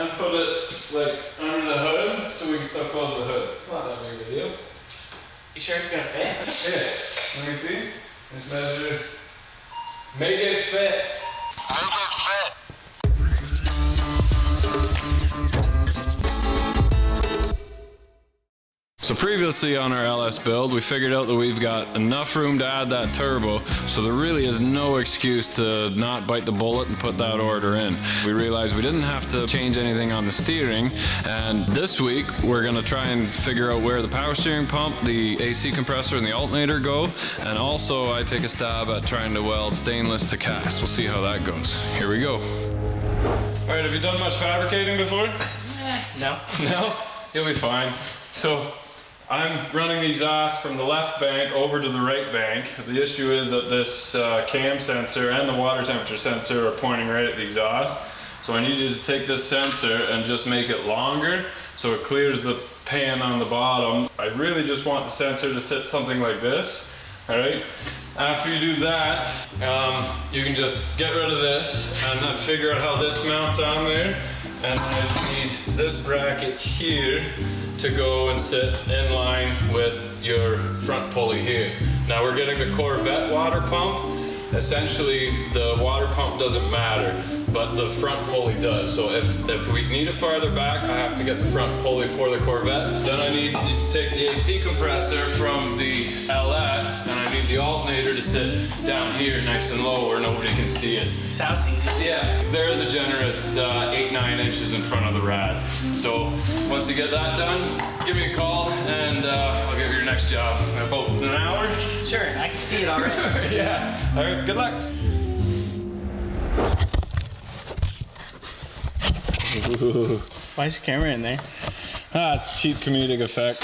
and put it like under the hood so we can still close the hood. It's not that big of a deal. You sure it's gonna fit? Yeah. Let me see. Let's measure. Make it fit. Make it fit. So previously on our LS build, we figured out that we've got enough room to add that turbo, so there really is no excuse to not bite the bullet and put that order in. We realized we didn't have to change anything on the steering, and this week we're gonna try and figure out where the power steering pump, the AC compressor, and the alternator go, and also I take a stab at trying to weld stainless to cast. We'll see how that goes. Here we go. All right, have you done much fabricating before? No. No? You'll be fine. So, I'm running the exhaust from the left bank over to the right bank. The issue is that this cam sensor and the water temperature sensor are pointing right at the exhaust. So I need you to take this sensor and just make it longer so it clears the pan on the bottom. I really just want the sensor to sit something like this, all right? After you do that, you can just get rid of this and then figure out how this mounts on there. And then I need this bracket here to go and sit in line with your front pulley here. Now we're getting the Corvette water pump. Essentially, the water pump doesn't matter, but the front pulley does. So if we need it farther back, I have to get the front pulley for the Corvette. Then I need to take the AC compressor from the LS, and I need the alternator to sit down here nice and low where nobody can see it. Sounds easy. Yeah, there is a generous 8-9 inches in front of the rad. So once you get that done, give me a call and I'll give you your next job. About an hour? Sure, I can see it already. Yeah, all right, good luck. Ooh. Why is your camera in there? Ah, it's cheap comedic effect.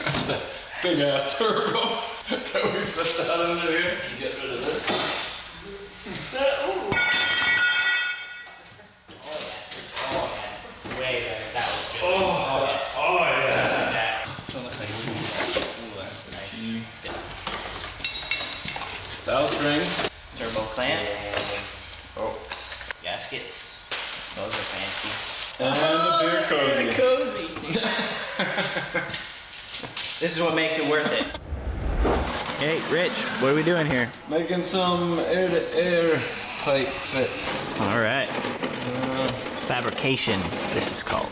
That's a big ass turbo. Can we fit that under here? Get rid of this. Way better. That was good. Oh yeah. Just like that. This one looks like a T. Ooh, that's Nice. a T. Valve springs. Turbo clamp. Oh. Gaskets. Those are fancy. And a beer cozy. Cozy. This is what makes it worth it. Hey, Rich, what are we doing here? Making some air-to-air pipe fit. All right. Fabrication, this is called.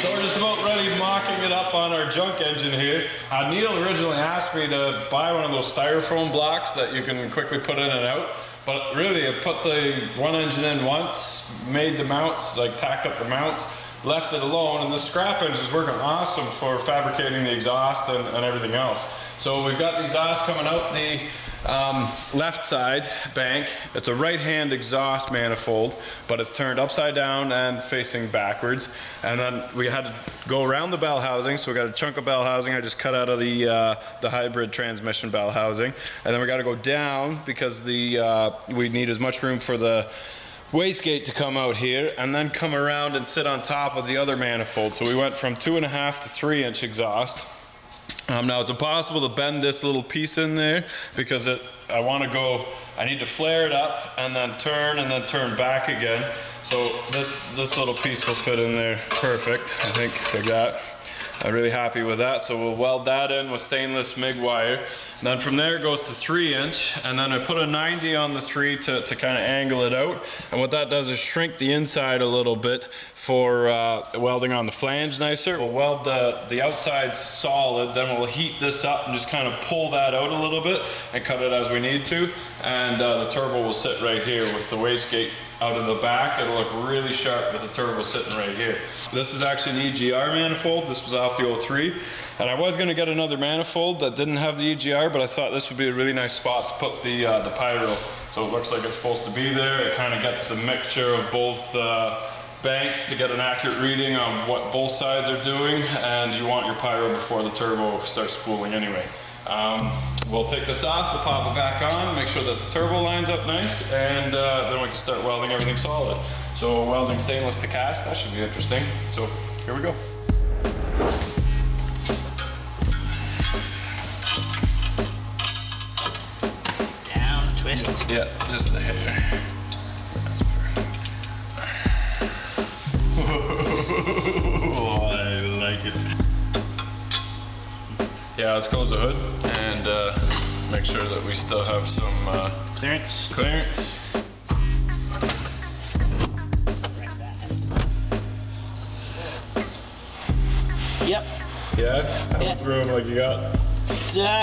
So we're just about ready mocking it up on our junk engine here. Neil originally asked me to buy one of those styrofoam blocks that you can quickly put in and out. But really, I put the one engine in once, made the mounts, like tacked up the mounts, left it alone, and the scrap engine is working awesome for fabricating the exhaust and everything else. So we've got the exhaust coming out the left side bank. It's a right-hand exhaust manifold, but it's turned upside down and facing backwards. And then we had to go around the bell housing, so we got a chunk of bell housing I just cut out of the hybrid transmission bell housing. And then we got to go down because we need as much room for the wastegate to come out here and then come around and sit on top of the other manifold. So we went from 2.5 to 3 inch exhaust. Now it's impossible to bend this little piece in there because I need to flare it up and then turn back again. So this little piece will fit in there perfect, I think, like that. I'm really happy with that. So we'll weld that in with stainless MIG wire. And then from there it goes to 3 inch, and then I put a 90 on the 3 to kind of angle it out. And what that does is shrink the inside a little bit for welding on the flange nicer. We'll weld the outsides solid, then we'll heat this up and just kind of pull that out a little bit and cut it as we need to. And the turbo will sit right here with the wastegate out in the back. It'll look really sharp with the turbo sitting right here. This is actually an EGR manifold. This was off the 03. And I was gonna get another manifold that didn't have the EGR, but I thought this would be a really nice spot to put the pyro. So it looks like it's supposed to be there. It kind of gets the mixture of both banks to get an accurate reading on what both sides are doing, and you want your pyro before the turbo starts spooling anyway. We'll take this off, we'll pop it back on, make sure that the turbo lines up nice, and then we can start welding everything solid. So welding stainless to cast, that should be interesting. So here we go. Yeah, just the hair. That's perfect. Oh, I like it. Yeah, let's close the hood and make sure that we still have some clearance. Yep. Yeah? How much room like you got?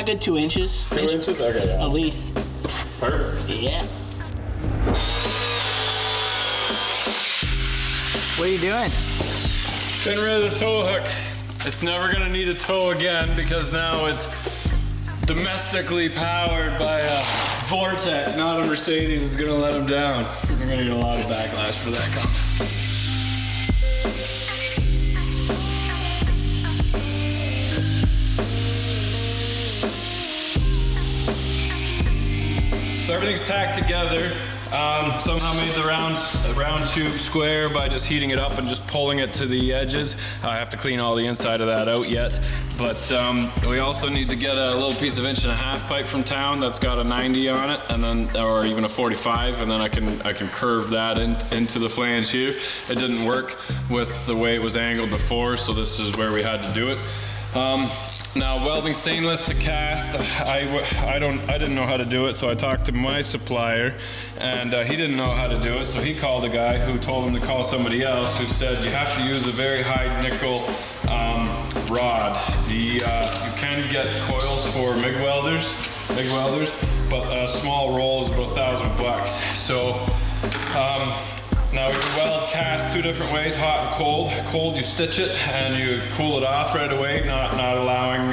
Good 2 inches. 2 inches? Okay, yeah. At least. Perfect. Yeah. What are you doing? Getting rid of the tow hook. It's never gonna need a tow again because now it's domestically powered by a Vortec, not a Mercedes. Is gonna let them down. You're gonna get a lot of backlash for that comment. So everything's tacked together. Somehow made the round tube square by just heating it up and just pulling it to the edges. I have to clean all the inside of that out yet. But we also need to get a little piece of 1.5" pipe from town that's got a 90 on it, and then, or even a 45, and then I can curve that into the flange here. It didn't work with the way it was angled before, so this is where we had to do it. Now, welding stainless to cast, I didn't know how to do it, so I talked to my supplier, and he didn't know how to do it, so he called a guy who told him to call somebody else, who said you have to use a very high nickel rod. You can get coils for MIG welders, but a small roll is about $1,000. So. Now we can weld cast 2 different ways, hot and cold. Cold, you stitch it and you cool it off right away, not allowing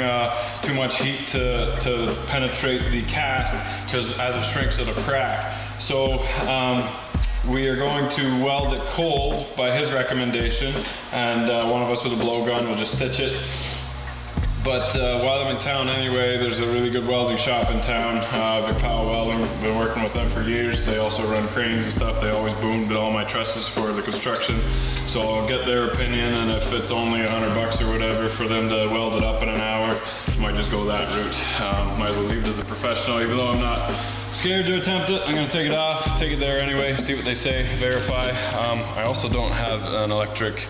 too much heat to penetrate the cast, because as it shrinks it'll crack. So we are going to weld it cold by his recommendation, and one of us with a blowgun will just stitch it. But while I'm in town anyway, there's a really good welding shop in town, Vic Powell Welding. Been working with them for years. They also run cranes and stuff. They always boomed all my trusses for the construction. So I'll get their opinion, and if it's only $100 or whatever for them to weld it up in an hour, I might just go that route. Might as well leave it to the professional, even though I'm not scared to attempt it. I'm gonna take it off, take it there anyway, see what they say, verify. I also don't have an electric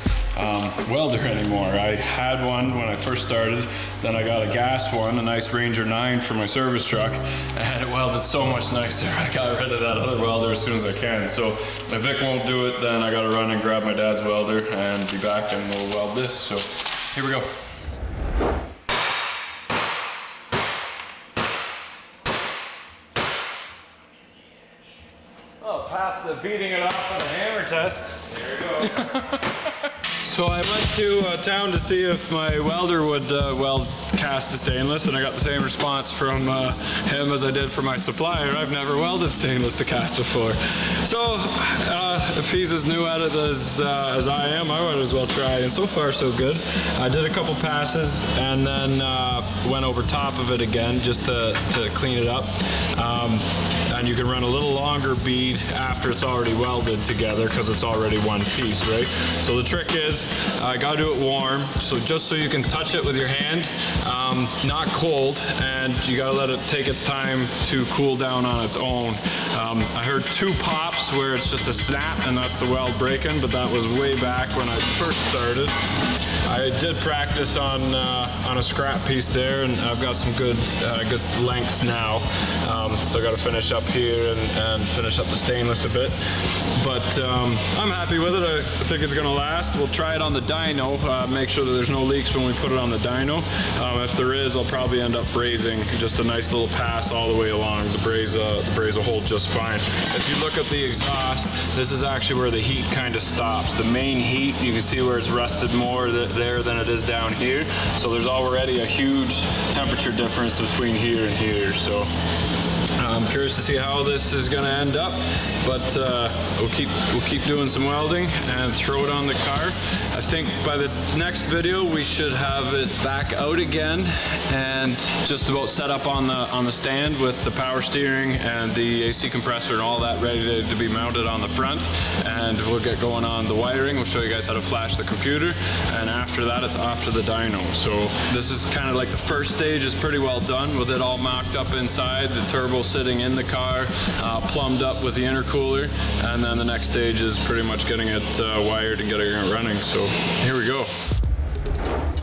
welder anymore. I had one when I first started, then I got a gas one, a nice Ranger 9 for my service truck, and it welded so much nicer. I got rid of that other welder as soon as I can. So if Vic won't do it, then I gotta run and grab my dad's welder and be back, and we'll weld this. So here we go. Oh, past the beating it off on the hammer test. There you go. So I went to town to see if my welder would weld cast to stainless, and I got the same response from him as I did for my supplier. I've never welded stainless to cast before. So if he's as new at it as I am, I might as well try, and so far so good. I did a couple passes and then went over top of it again just to clean it up. And you can run a little longer bead after it's already welded together because it's already one piece, right? So the trick is, I gotta do it warm, so just so you can touch it with your hand, not cold, and you gotta let it take its time to cool down on its own. I heard 2 pops where it's just a snap and that's the weld breaking, but that was way back when I first started. I did practice on a scrap piece there, and I've got some good lengths now. So I got to finish up here and finish up the stainless a bit. But I'm happy with it. I think it's going to last. We'll try it on the dyno, make sure that there's no leaks when we put it on the dyno. If there is, I'll probably end up brazing just a nice little pass all the way along. The braze will hold just fine. If you look at the exhaust, this is actually where the heat kind of stops. The main heat, you can see where it's rusted more there than it is down here. So there's already a huge temperature difference between here and here. So I'm curious to see how this is going to end up, but we'll keep doing some welding and throw it on the car. I think by the next video we should have it back out again and just about set up on the stand with the power steering and the AC compressor and all that ready to be mounted on the front. And we'll get going on the wiring. We'll show you guys how to flash the computer, and after that it's off to the dyno. So this is kind of like the first stage is pretty well done with it all mocked up inside, the turbo sitting in the car, plumbed up with the intercooler, and then the next stage is pretty much getting it wired and getting it running. So here we go.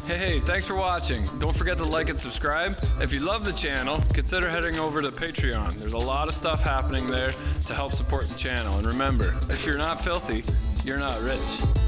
Hey, thanks for watching. Don't forget to like and subscribe. If you love the channel, consider heading over to Patreon. There's a lot of stuff happening there to help support the channel. And remember, if you're not filthy, you're not rich.